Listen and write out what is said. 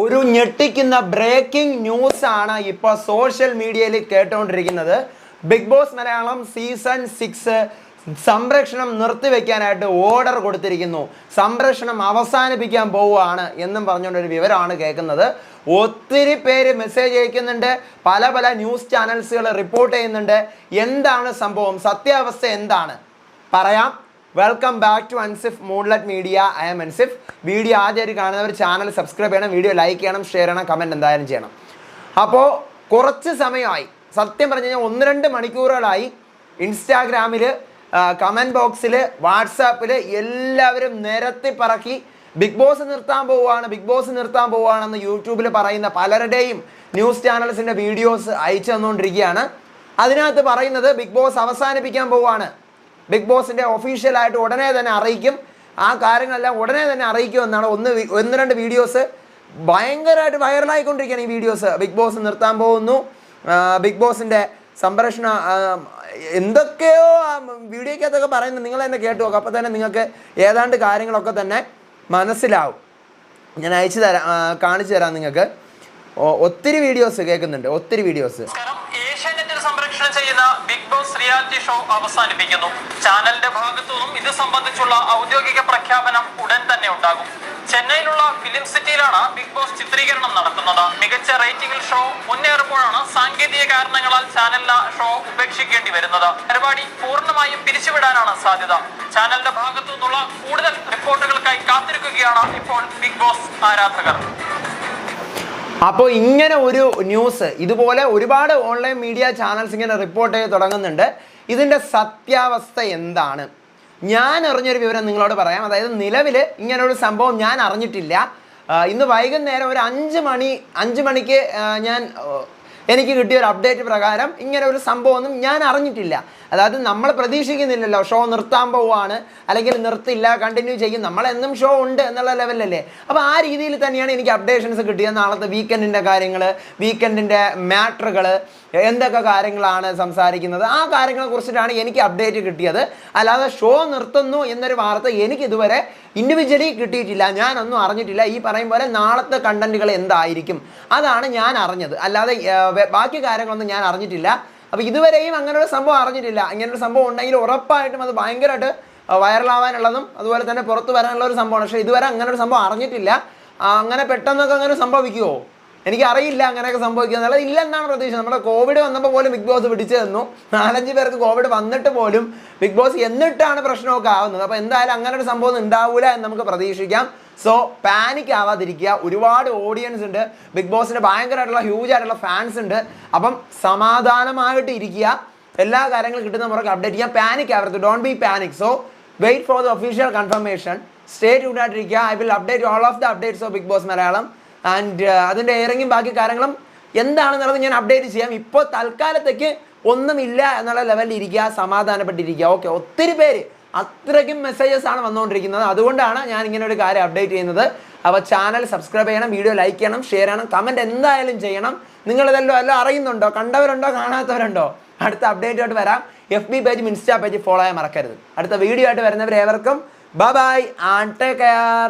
ഒരു ഞെട്ടിക്കുന്ന breaking news ആണ് ഇപ്പോൾ സോഷ്യൽ മീഡിയയിൽ കേട്ടുകൊണ്ടിരിക്കുന്നത്. ബിഗ് ബോസ് മലയാളം സീസൺ 6 സംപ്രേഷണം നിർത്തിവെക്കാനായിട്ട് ഓർഡർ കൊടുത്തിരിക്കുന്നു. സംപ്രേഷണം അവസാനിപ്പിക്കാൻ പോവുകയാണ് എന്നും പറഞ്ഞുകൊണ്ടൊരു വിവരമാണ് കേൾക്കുന്നത്. ഒത്തിരി പേര് മെസ്സേജ് അയക്കുന്നുണ്ട്, പല പല ന്യൂസ് ചാനൽസുകൾ റിപ്പോർട്ട് ചെയ്യുന്നുണ്ട്. എന്താണ് സംഭവം, സത്യാവസ്ഥ എന്താണ് പറയാം. Welcome back to Ansif moonlight media. I am Ansif. Video ആദ്യമായിട്ട് കാണുന്നവർ ചാനൽ സബ്സ്ക്രൈബ് ചെയ്യണം, വീഡിയോ ലൈക്ക് ചെയ്യണം, ഷെയർ ചെയ്യണം, കമൻറ്റ് എന്തായാലും ചെയ്യണം. അപ്പോൾ കുറച്ച് സമയമായി, സത്യം പറഞ്ഞു കഴിഞ്ഞാൽ 1-2 മണിക്കൂറുകളായി ഇൻസ്റ്റാഗ്രാമിൽ, കമൻറ്റ് ബോക്സിൽ, വാട്സാപ്പിൽ എല്ലാവരും നിരത്തി പറക്കി ബിഗ് ബോസ് നിർത്താൻ പോവുകയാണ്, ബിഗ് ബോസ് നിർത്താൻ പോവുകയാണെന്ന് യൂട്യൂബിൽ പറയുന്ന പലരുടെയും ന്യൂസ് ചാനൽസിൻ്റെ വീഡിയോസ് അയച്ചു തന്നുകൊണ്ടിരിക്കുകയാണ്. അതിനകത്ത് പറയുന്നത് ബിഗ് ബോസ് അവസാനിപ്പിക്കാൻ പോവുകയാണ്, ബിഗ് ബോസിൻ്റെ ഒഫീഷ്യലായിട്ട് ഉടനെ തന്നെ അറിയിക്കും, ആ കാര്യങ്ങളെല്ലാം ഉടനെ തന്നെ അറിയിക്കുമെന്നാണ്. 1-2 വീഡിയോസ് ഭയങ്കരമായിട്ട് വൈറലായിക്കൊണ്ടിരിക്കുകയാണ് ഈ വീഡിയോസ്. ബിഗ് ബോസ് നിർത്താൻ പോകുന്നു, ബിഗ് ബോസിൻ്റെ സംപ്രേഷണ എന്തൊക്കെയോ വീഡിയോക്കകത്തൊക്കെ പറയുന്നത് നിങ്ങൾ തന്നെ കേട്ടു നോക്കുക. അപ്പോൾ തന്നെ നിങ്ങൾക്ക് ഏതാണ്ട് കാര്യങ്ങളൊക്കെ തന്നെ മനസ്സിലാവും. ഞാൻ അയച്ചു തരാം, കാണിച്ചു തരാം നിങ്ങൾക്ക്. ഒത്തിരി വീഡിയോസ് കേൾക്കുന്നുണ്ട്, ഒത്തിരി വീഡിയോസ്. ഏഷ്യാനെറ്റിൽ സംപ്രേഷണം ചെയ്യുന്ന ബിഗ് ബോസ് റിയാലിറ്റി ഷോ അവസാനിപ്പിക്കുന്നു. ചാനലിന്റെ ഭാഗത്തു നിന്നും ഇത് സംബന്ധിച്ചുള്ള ഔദ്യോഗിക പ്രഖ്യാപനം ഉടൻ തന്നെ ഉണ്ടാകും. ചെന്നൈയിലുള്ള ഫിലിം സിറ്റിയിലാണ് ബിഗ് ബോസ് ചിത്രീകരണം നടത്തുന്നത്. മികച്ച റേറ്റിംഗിൽ ഷോ മുന്നേറുമ്പോഴാണ് സാങ്കേതിക കാരണങ്ങളാൽ ചാനലിന് ഷോ ഉപേക്ഷിക്കേണ്ടി വരുന്നത്. പരിപാടി പൂർണ്ണമായും പിരിച്ചുവിടാനാണ് സാധ്യത. ചാനലിന്റെ ഭാഗത്തു നിന്നുള്ള കൂടുതൽ റിപ്പോർട്ടുകൾക്കായി കാത്തിരിക്കുകയാണ് ഇപ്പോൾ ബിഗ് ബോസ് ആരാധകർ. അപ്പോൾ ഇങ്ങനെ ഒരു ന്യൂസ് ഇതുപോലെ ഒരുപാട് ഓൺലൈൻ മീഡിയ ചാനൽസ് ഇങ്ങനെ റിപ്പോർട്ട് ചെയ്ത് തുടങ്ങുന്നുണ്ട്. ഇതിൻ്റെ സത്യാവസ്ഥ എന്താണ്? ഞാൻ അറിഞ്ഞൊരു വിവരം നിങ്ങളോട് പറയാം. അതായത് നിലവിൽ ഇങ്ങനൊരു സംഭവം ഞാൻ അറിഞ്ഞിട്ടില്ല. ഇന്ന് വൈകുന്നേരം ഒരു 5 മണിക്ക് എനിക്ക് കിട്ടിയ ഒരു അപ്ഡേറ്റ് പ്രകാരം ഇങ്ങനെ ഒരു സംഭവമൊന്നും ഞാൻ അറിഞ്ഞിട്ടില്ല. അതായത് നമ്മൾ പ്രതീക്ഷിക്കുന്നില്ലല്ലോ ഷോ നിർത്താൻ പോവുകയാണ്, അല്ലെങ്കിൽ നിർത്തില്ല, കണ്ടിന്യൂ ചെയ്യും, നമ്മളെന്നും ഷോ ഉണ്ട് എന്നുള്ള ലെവലല്ലേ. അപ്പോൾ ആ രീതിയിൽ തന്നെയാണ് എനിക്ക് അപ്ഡേഷൻസ് കിട്ടിയത്. നാളത്തെ വീക്കെൻഡിൻ്റെ കാര്യങ്ങൾ, വീക്കെൻഡിൻ്റെ മാറ്ററുകൾ, എന്തൊക്കെ കാര്യങ്ങളാണ് സംസാരിക്കുന്നത്, ആ കാര്യങ്ങളെ കുറിച്ചിട്ടാണ് എനിക്ക് അപ്ഡേറ്റ് കിട്ടിയത്. അല്ലാതെ ഷോ നിർത്തുന്നു എന്നൊരു വാർത്ത എനിക്ക് ഇതുവരെ ഇൻഡിവിജ്വലി കിട്ടിയിട്ടില്ല, ഞാനൊന്നും അറിഞ്ഞിട്ടില്ല. ഈ പറയും പോലെ നാളത്തെ കണ്ടന്റുകൾ എന്തായിരിക്കും അതാണ് ഞാൻ അറിഞ്ഞത്, അല്ലാതെ ബാക്കി കാര്യങ്ങളൊന്നും ഞാൻ അറിഞ്ഞിട്ടില്ല. അപ്പോൾ ഇതുവരെയും അങ്ങനെ ഒരു സംഭവം അറിഞ്ഞിട്ടില്ല. ഇങ്ങനൊരു സംഭവം ഉണ്ടെങ്കിൽ ഉറപ്പായിട്ടും അത് ഭയങ്കരമായിട്ട് വൈറലാവാനുള്ളതും അതുപോലെ തന്നെ പുറത്ത് വരാനുള്ള ഒരു സംഭവമാണ്. പക്ഷേ ഇതുവരെ അങ്ങനെ ഒരു സംഭവം അറിഞ്ഞിട്ടില്ല. അങ്ങനെ പെട്ടെന്നൊക്കെ അങ്ങനെ സംഭവിക്കുമോ എനിക്കറിയില്ല. അങ്ങനെയൊക്കെ സംഭവിക്കുക എന്നുള്ളത് ഇല്ലെന്നാണ് പ്രതീക്ഷ. നമ്മുടെ കോവിഡ് വന്നപ്പോൾ പോലും ബിഗ് ബോസ് പിടിച്ചു തന്നു. 4-5 പേർക്ക് കോവിഡ് വന്നിട്ട് പോലും ബിഗ് ബോസ് എന്നിട്ടാണ് പ്രശ്നമൊക്കെ ആവുന്നത്. അപ്പോൾ എന്തായാലും അങ്ങനെ ഒരു സംഭവം ഉണ്ടാവില്ല എന്ന് നമുക്ക് പ്രതീക്ഷിക്കാം. സോ പാനിക് ആവാതിരിക്കുക. ഒരുപാട് ഓഡിയൻസ് ഉണ്ട്, ബിഗ് ബോസിൻ്റെ ഭയങ്കരമായിട്ടുള്ള ഹ്യൂജ് ആയിട്ടുള്ള ഫാൻസ് ഉണ്ട്. അപ്പം സമാധാനമായിട്ട് ഇരിക്കുക, എല്ലാ കാര്യങ്ങളും കിട്ടുന്ന മുറക്ക് അപ്ഡേറ്റ് ചെയ്യാം. പാനിക് ആവരുത്, don't be panic. So wait for the official confirmation. Stay tuned ആയിട്ടിരിക്കുക. I will update all of the updates of Big Boss Malayalam. And അതിൻ്റെ ഇറങ്ങിയും ബാക്കി കാര്യങ്ങളും എന്താണെന്നുള്ളത് ഞാൻ അപ്ഡേറ്റ് ചെയ്യാം. ഇപ്പോൾ തൽക്കാലത്തേക്ക് ഒന്നുമില്ല എന്നുള്ള ലെവലിൽ ഇരിക്കുക, സമാധാനപ്പെട്ടിരിക്കുക. ഓക്കെ, ഒത്തിരി പേര് അത്രയ്ക്കും മെസ്സേജസ് ആണ് വന്നുകൊണ്ടിരിക്കുന്നത്. അതുകൊണ്ടാണ് ഞാൻ ഇങ്ങനെ ഒരു കാര്യം അപ്ഡേറ്റ് ചെയ്യുന്നത്. അപ്പോൾ ചാനൽ സബ്സ്ക്രൈബ് ചെയ്യണം, വീഡിയോ ലൈക്ക് ചെയ്യണം, ഷെയർ ചെയ്യണം, കമൻറ്റ് എന്തായാലും ചെയ്യണം. നിങ്ങളിതെല്ലാം അറിയുന്നുണ്ടോ, കണ്ടവരുണ്ടോ, കാണാത്തവരുണ്ടോ? അടുത്ത അപ്ഡേറ്റ് ആയിട്ട് വരാം. FB പേജും ഇൻസ്റ്റാ പേജ് ഫോളോ ചെയ്യാൻ മറക്കരുത്. അടുത്ത വീഡിയോ ആയിട്ട് വരുന്നവരേവർക്കും ബൈ ആൻഡ് ടേക്ക് കെയർ.